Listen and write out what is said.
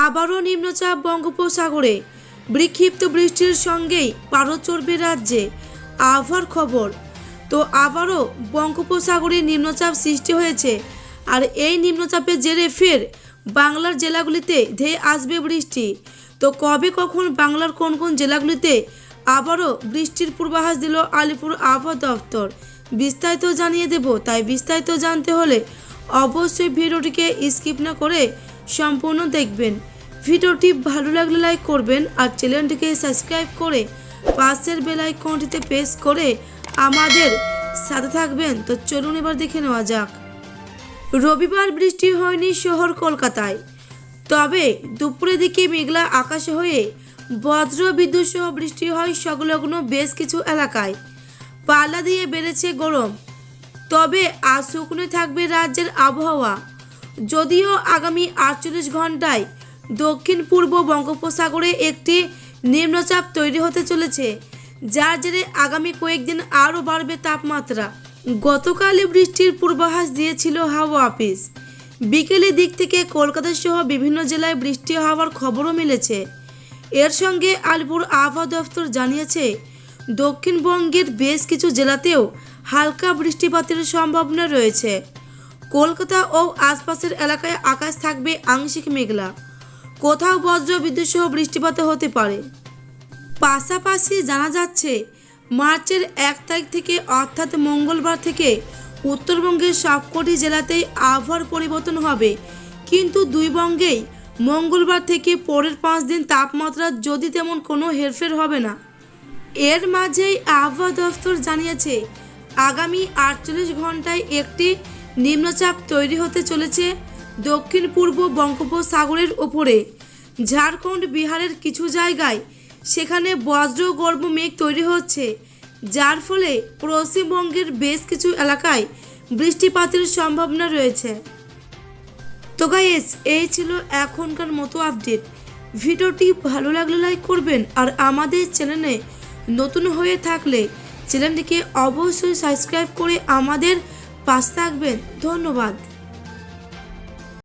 আবারও নিম্নচাপ বঙ্গোপসাগরে বিক্ষিপ্ত বৃষ্টির সঙ্গেই পারদ চড়বে রাজ্যে। আবহাওয়ার খবর। তো আবারও বঙ্গোপসাগরে নিম্নচাপ সৃষ্টি হয়েছে, আর এই নিম্নচাপের জেরে ফের বাংলার জেলাগুলিতে ধেয়ে আসবে বৃষ্টি। তো কবে কখন বাংলার কোন কোন জেলাগুলিতে আবারও বৃষ্টির পূর্বাভাস দিল আলিপুর আবহাওয়া দপ্তর, বিস্তারিত জানিয়ে দেব। তাই বিস্তারিত জানতে হলে অবশ্যই ভিডিওটিকে স্কিপ না করে সম্পূর্ণ দেখবেন। ভিডিওটি ভালো লাগলে লাইক করবেন আর চ্যানেলটিকে সাবস্ক্রাইব করে পাশের বেল আইকনটিতে প্রেস করে আমাদের সাথে থাকবেন। তো চলুন এবার দেখে নেওয়া যাক। রবিবার বৃষ্টি হয়নি শহর কলকাতায়, তবে দুপুরের দিকে মেঘলা আকাশে হয়ে বজ্র বিদ্যুৎ সহ বৃষ্টি হয় সংলগ্ন বেশ কিছু এলাকায়। পাল্লা দিয়ে বেড়েছে গরম, তবে আজ শুকনো থাকবে রাজ্যের আবহাওয়া। যদিও আগামী 48 ঘন্টায় দক্ষিণ পূর্ব বঙ্গোপসাগরে একটি নিম্নচাপ তৈরি হতে চলেছে, যার জেরে আগামী কয়েকদিন আরও বাড়বে তাপমাত্রা। গতকালই বৃষ্টির পূর্বাভাস দিয়েছিল হাওয়া অফিস। বিকেলের দিক থেকে কলকাতা সহ বিভিন্ন জেলায় বৃষ্টি হওয়ার খবরও মিলেছে। এর সঙ্গে আলিপুর আবহাওয়া দপ্তর জানিয়েছে, দক্ষিণবঙ্গের বেশ কিছু জেলাতেও হালকা বৃষ্টিপাতের সম্ভাবনা রয়েছে। কলকাতা ও আশপাশের এলাকায় আকাশ থাকবে আংশিক মেঘলা, কোথাও বজ্র বিদ্যুৎ সহ বৃষ্টিপাত হতে পারে। পাশাপাশি জানা যাচ্ছে, মার্চের 1 তারিখ থেকে অর্থাৎ মঙ্গলবার থেকে উত্তরবঙ্গের সবকটি জেলাতেই আবহাওয়ার পরিবর্তন হবে, কিন্তু দুই বঙ্গেই মঙ্গলবার থেকে পরের 5 দিন তাপমাত্রার যদি তেমন কোনো হেরফের হবে না। এর মাঝেই আবহাওয়া দপ্তর জানিয়েছে, আগামী 48 ঘন্টায় একটি নিম্নচাপ তৈরি হতে চলেছে দক্ষিণ পূর্ব বঙ্গোপসাগরের ওপরে। ঝাড়খণ্ড বিহারের কিছু জায়গায় সেখানে বজ্রগর্ভ মেঘ তৈরি হচ্ছে, যার ফলে পশ্চিমবঙ্গের বেশ কিছু এলাকায় বৃষ্টিপাতের সম্ভাবনা রয়েছে। তো গাইস, এই ছিল এখনকার মতো আপডেট। ভিডিওটি ভালো লাগলে লাইক করবেন আর আমাদের চ্যানেলে নতুন হয়ে থাকলে চ্যানেলটিকে অবশ্যই সাবস্ক্রাইব করে আমাদের পাশে থাকবেন। ধন্যবাদ।